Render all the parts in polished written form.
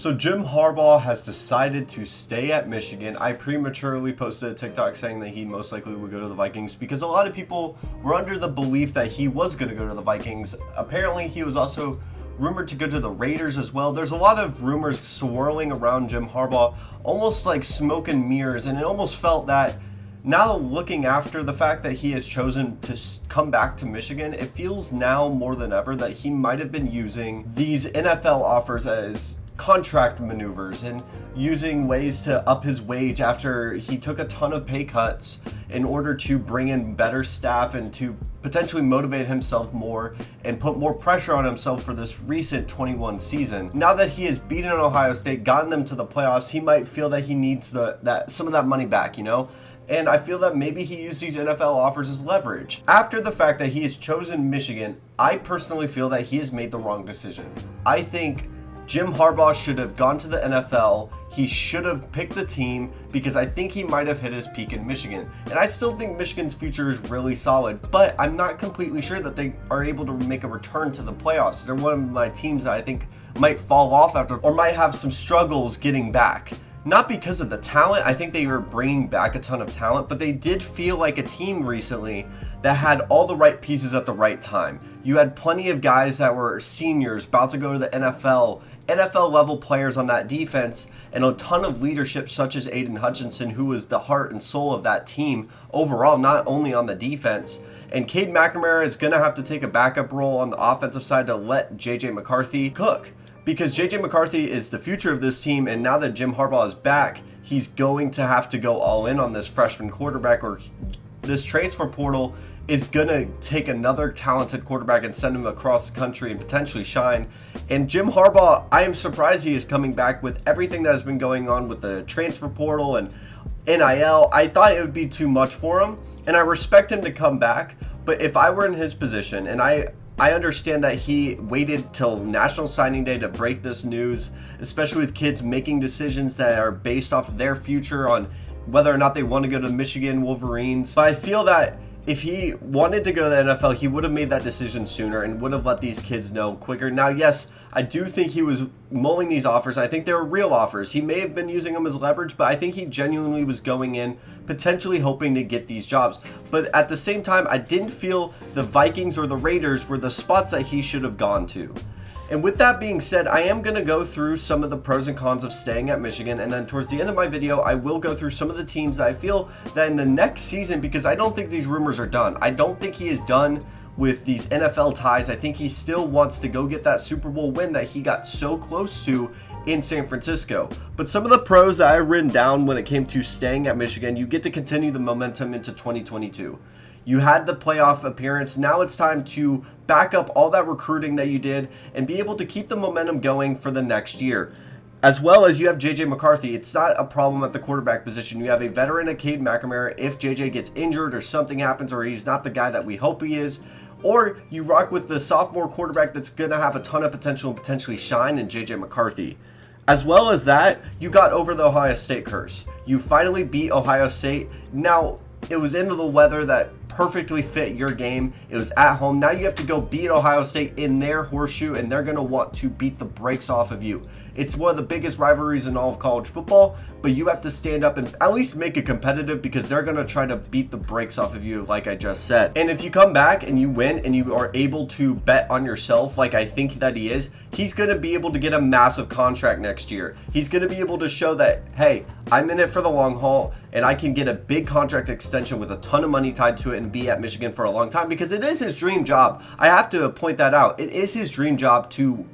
So Jim Harbaugh has decided to stay at Michigan. I prematurely posted a TikTok saying that he most likely would go to the Vikings because a lot of people were under the belief that he was going to go to the Vikings. Apparently, he was also rumored to go to the Raiders as well. There's a lot of rumors swirling around Jim Harbaugh, almost like smoke and mirrors, and it almost felt that now looking after the fact that he has chosen to come back to Michigan, it feels now more than ever that he might have been using these NFL offers as contract maneuvers and using ways to up his wage after he took a ton of pay cuts in order to bring in better staff and to potentially motivate himself more and put more pressure on himself for this recent 21 season. Now that he has beaten Ohio State, gotten them to the playoffs, he might feel that he needs some of that money back, you know? And I feel that maybe he used these NFL offers as leverage. After the fact that he has chosen Michigan, I personally feel that he has made the wrong decision. I think Jim Harbaugh should have gone to the NFL. He should have picked a team because I think he might have hit his peak in Michigan. And I still think Michigan's future is really solid, but I'm not completely sure that they are able to make a return to the playoffs. They're one of my teams that I think might fall off after or might have some struggles getting back. Not because of the talent, I think they were bringing back a ton of talent, but they did feel like a team recently that had all the right pieces at the right time. You had plenty of guys that were seniors about to go to the NFL level players on that defense, and a ton of leadership such as Aiden Hutchinson, who was the heart and soul of that team overall, not only on the defense. And Cade McNamara is going to have to take a backup role on the offensive side to let J.J. McCarthy cook. Because J.J. McCarthy is the future of this team, and now that Jim Harbaugh is back, he's going to have to go all in on this freshman quarterback, or this transfer portal is going to take another talented quarterback and send him across the country and potentially shine. And Jim Harbaugh, I am surprised he is coming back with everything that has been going on with the transfer portal and NIL. I thought it would be too much for him, and I respect him to come back, but if I were in his position, and I understand that he waited till National Signing Day to break this news, especially with kids making decisions that are based off of their future on whether or not they want to go to Michigan Wolverines. But I feel that if he wanted to go to the NFL, he would have made that decision sooner and would have let these kids know quicker. Now, yes, I do think he was mulling these offers. I think they were real offers. He may have been using them as leverage, but I think he genuinely was going in potentially hoping to get these jobs. But at the same time, I didn't feel the Vikings or the Raiders were the spots that he should have gone to. And with that being said, I am going to go through some of the pros and cons of staying at Michigan, and then towards the end of my video, I will go through some of the teams that I feel that in the next season, because I don't think these rumors are done. I don't think he is done with these NFL ties. I think he still wants to go get that Super Bowl win that he got so close to in San Francisco. But some of the pros that I've written down when it came to staying at Michigan, you get to continue the momentum into 2022. You had the playoff appearance. Now it's time to back up all that recruiting that you did and be able to keep the momentum going for the next year. As well as you have J.J. McCarthy. It's not a problem at the quarterback position. You have a veteran at Cade McNamara if J.J. gets injured or something happens or he's not the guy that we hope he is. Or you rock with the sophomore quarterback that's going to have a ton of potential and potentially shine in J.J. McCarthy. As well as that, you got over the Ohio State curse. You finally beat Ohio State. Now, it was into the weather that perfectly fit your game. It was at home. Now you have to go beat Ohio State in their horseshoe, and they're going to want to beat the brakes off of you. It's one of the biggest rivalries in all of college football, but you have to stand up and at least make it competitive because they're going to try to beat the brakes off of you, like I just said. And if you come back and you win and you are able to bet on yourself like I think that he is, he's going to be able to get a massive contract next year. He's going to be able to show that, hey, I'm in it for the long haul, and I can get a big contract extension with a ton of money tied to it and be at Michigan for a long time because it is his dream job. I have to point that out. It is his dream job to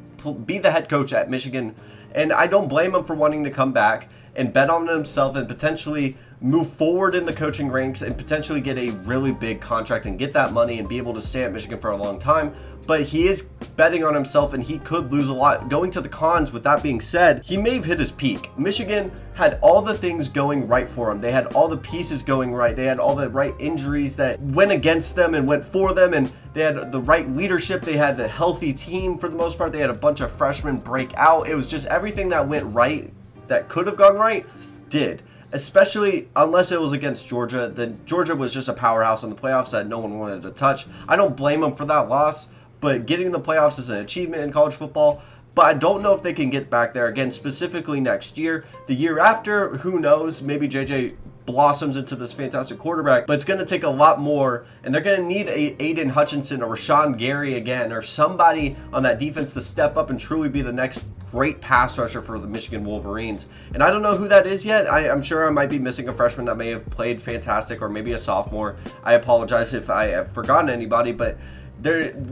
be the head coach at Michigan, and I don't blame him for wanting to come back and bet on himself and potentially move forward in the coaching ranks and potentially get a really big contract and get that money and be able to stay at Michigan for a long time. But he is betting on himself and he could lose a lot. Going to the cons, with that being said, he may have hit his peak. Michigan had all the things going right for him. They had all the pieces going right. They had all the right injuries that went against them and went for them, and they had the right leadership. They had a healthy team for the most part. They had a bunch of freshmen break out. It was just everything that went right that could have gone right did. Especially unless it was against Georgia. Then Georgia was just a powerhouse in the playoffs that no one wanted to touch. I don't blame them for that loss, but getting the playoffs is an achievement in college football. but I don't know if they can get back there again, specifically next year. The year after, who knows? Maybe JJ blossoms into this fantastic quarterback, but it's going to take a lot more, and they're going to need a Aiden Hutchinson or Rashawn Gary again, or somebody on that defense to step up and truly be the next great pass rusher for the Michigan Wolverines. And I don't know who that is yet. I'm sure I might be missing a freshman that may have played fantastic, or maybe a sophomore. I apologize if I have forgotten anybody, but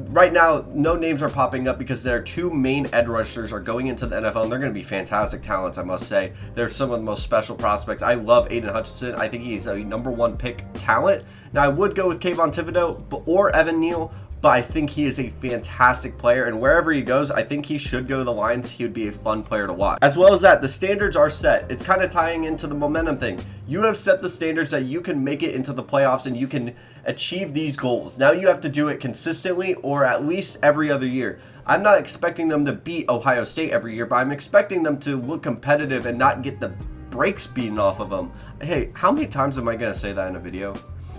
right now, no names are popping up because their two main edge rushers are going into the NFL, and they're going to be fantastic talents, I must say. They're some of the most special prospects. I love Aiden Hutchinson. I think he's a #1 pick talent. Now, I would go with Kayvon Thibodeau or Evan Neal, but I think he is a fantastic player, and wherever he goes, I think he should go to the Lions. He would be a fun player to watch. As well as that, the standards are set. It's kind of tying into the momentum thing. You have set the standards that you can make it into the playoffs and you can achieve these goals. Now you have to do it consistently, or at least every other year. I'm not expecting them to beat Ohio State every year, but I'm expecting them to look competitive and not get the brakes beaten off of them. Hey, how many times am I going to say that in a video?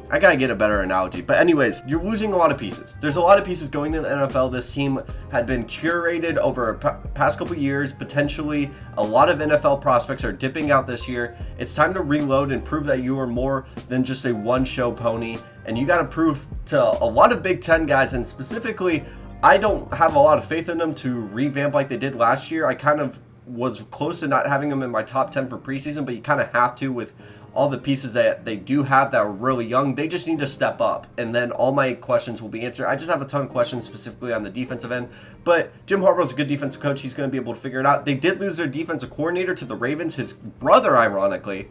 I gotta get a better analogy. But anyways, you're losing a lot of pieces. There's a lot of pieces going to the NFL. This team had been curated over past couple years. Potentially, a lot of NFL prospects are dipping out this year. It's time to reload and prove that you are more than just a one-show pony. And you gotta prove to a lot of Big Ten guys, and specifically, I don't have a lot of faith in them to revamp like they did last year. I kind of was close to not having them in my top 10 for preseason, but you kind of have to with all the pieces that they do have that are really young. They just need to step up, and then all my questions will be answered. I just have a ton of questions specifically on the defensive end, but Jim Harbaugh is a good defensive coach. He's going to be able to figure it out. They did lose their defensive coordinator to the Ravens, his brother, ironically.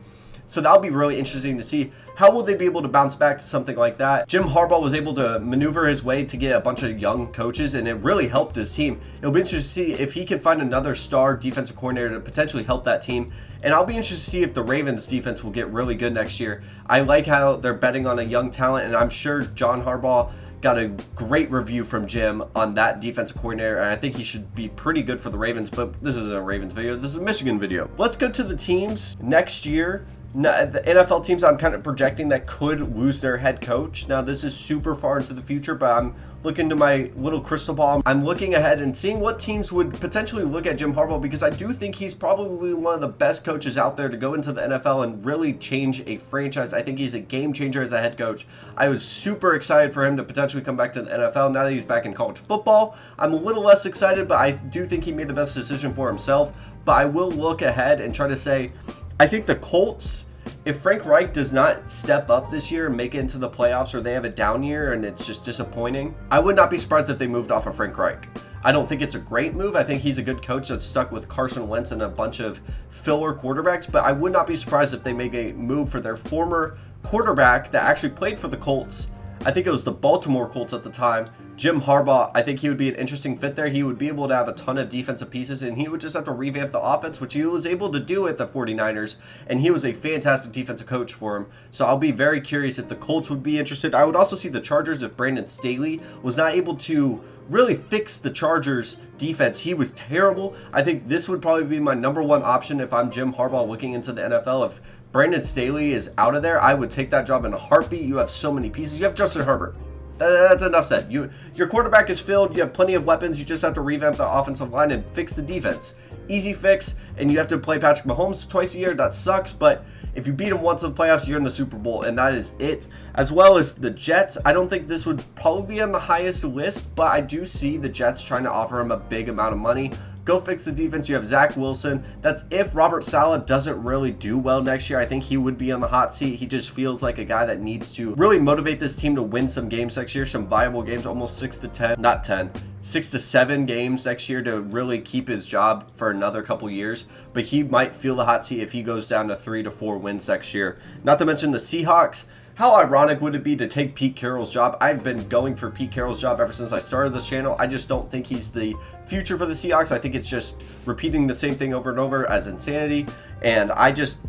So that'll be really interesting to see. How will they be able to bounce back to something like that? Jim Harbaugh was able to maneuver his way to get a bunch of young coaches, and it really helped his team. It'll be interesting to see if he can find another star defensive coordinator to potentially help that team. And I'll be interested to see if the Ravens defense will get really good next year. I like how they're betting on a young talent, and I'm sure John Harbaugh got a great review from Jim on that defensive coordinator, and I think he should be pretty good for the Ravens, but this isn't a Ravens video, this is a Michigan video. Let's go to the teams next year. The NFL teams I'm kind of projecting that could lose their head coach. Now, this is super far into the future, but I'm looking to my little crystal ball. I'm looking ahead and seeing what teams would potentially look at Jim Harbaugh, because I do think he's probably one of the best coaches out there to go into the NFL and really change a franchise. I think he's a game changer as a head coach. I was super excited for him to potentially come back to the NFL. Now that he's back in college football, I'm a little less excited, but I do think he made the best decision for himself. But I will look ahead and try to say, I think the Colts, if Frank Reich does not step up this year and make it into the playoffs, or they have a down year and it's just disappointing, I would not be surprised if they moved off of Frank Reich. I don't think it's a great move. I think he's a good coach that's stuck with Carson Wentz and a bunch of filler quarterbacks, but I would not be surprised if they make a move for their former quarterback that actually played for the Colts. I think it was the Baltimore Colts at the time, Jim Harbaugh. I think he would be an interesting fit there. He would be able to have a ton of defensive pieces, and he would just have to revamp the offense, which he was able to do at the 49ers, and he was a fantastic defensive coach for him. So I'll be very curious if the Colts would be interested. I would also see the Chargers if Brandon Staley was not able to really fix the Chargers defense. He was terrible. I think this would probably be my #1 option if I'm Jim Harbaugh looking into the NFL. If Brandon Staley is out of there, I would take that job in a heartbeat. You have so many pieces. You have Justin Herbert. That's enough said. Your quarterback is filled. You have plenty of weapons. You just have to revamp the offensive line and fix the defense. Easy fix, and you have to play Patrick Mahomes twice a year. That sucks, but if you beat him once in the playoffs, you're in the Super Bowl, and that is it. As well as the Jets, I don't think this would probably be on the highest list, but I do see the Jets trying to offer him a big amount of money. Go fix the defense. You have Zach Wilson. That's if Robert Saleh doesn't really do well next year. I think he would be on the hot seat. He just feels like a guy that needs to really motivate this team to win some games next year, some viable games, almost 6 to 7 games next year to really keep his job for another couple years. But he might feel the hot seat if he goes down to 3 to 4 wins next year. Not to mention the Seahawks. How ironic would it be to take Pete Carroll's job? I've been going for Pete Carroll's job ever since I started this channel. I just don't think he's the future for the Seahawks. I think it's just repeating the same thing over and over as insanity. And I just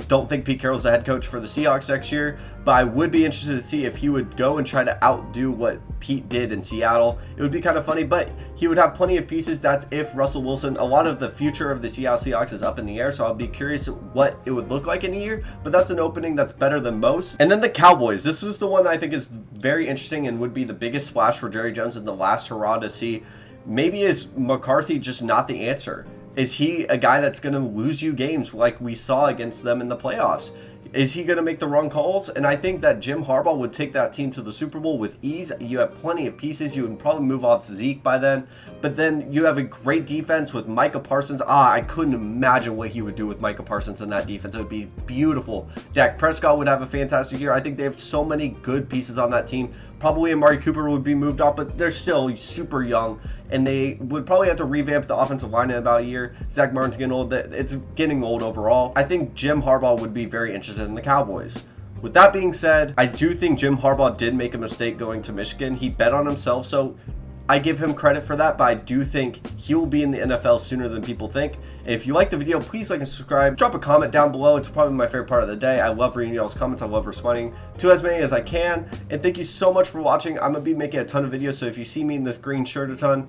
don't think Pete Carroll's the head coach for the Seahawks next year, but I would be interested to see if he would go and try to outdo what Pete did in Seattle. It would be kind of funny, but he would have plenty of pieces. That's if Russell Wilson, a lot of the future of the Seattle Seahawks is up in the air, so I'll be curious what it would look like in a year, but that's an opening that's better than most. And then the Cowboys. This is the one that I think is very interesting and would be the biggest splash for Jerry Jones and the last hurrah to see maybe is McCarthy just not the answer? Is he a guy that's going to lose you games like we saw against them in the playoffs? Is he going to make the wrong calls? And I think that Jim Harbaugh would take that team to the Super Bowl with ease. You have plenty of pieces. You would probably move off Zeke by then. But then you have a great defense with Micah Parsons. I couldn't imagine what he would do with Micah Parsons in that defense. It would be beautiful. Dak Prescott would have a fantastic year. I think they have so many good pieces on that team. Probably Amari Cooper would be moved off, but they're still super young. And they would probably have to revamp the offensive line in about a year. Zach Martin's getting old. It's getting old overall. I think Jim Harbaugh would be very interested in the Cowboys. With that being said, I do think Jim Harbaugh did make a mistake going to Michigan. He bet on himself, so I give him credit for that, but I do think he will be in the NFL sooner than people think. If you like the video, please like and subscribe. Drop a comment down below. It's probably my favorite part of the day. I love reading y'all's comments. I love responding to as many as I can. And thank you so much for watching. I'm going to be making a ton of videos, so if you see me in this green shirt a ton,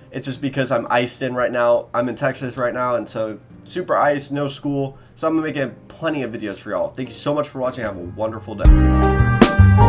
it's just because I'm iced in right now. I'm in Texas right now, and so super iced, no school. So I'm going to make plenty of videos for y'all. Thank you so much for watching. Have a wonderful day.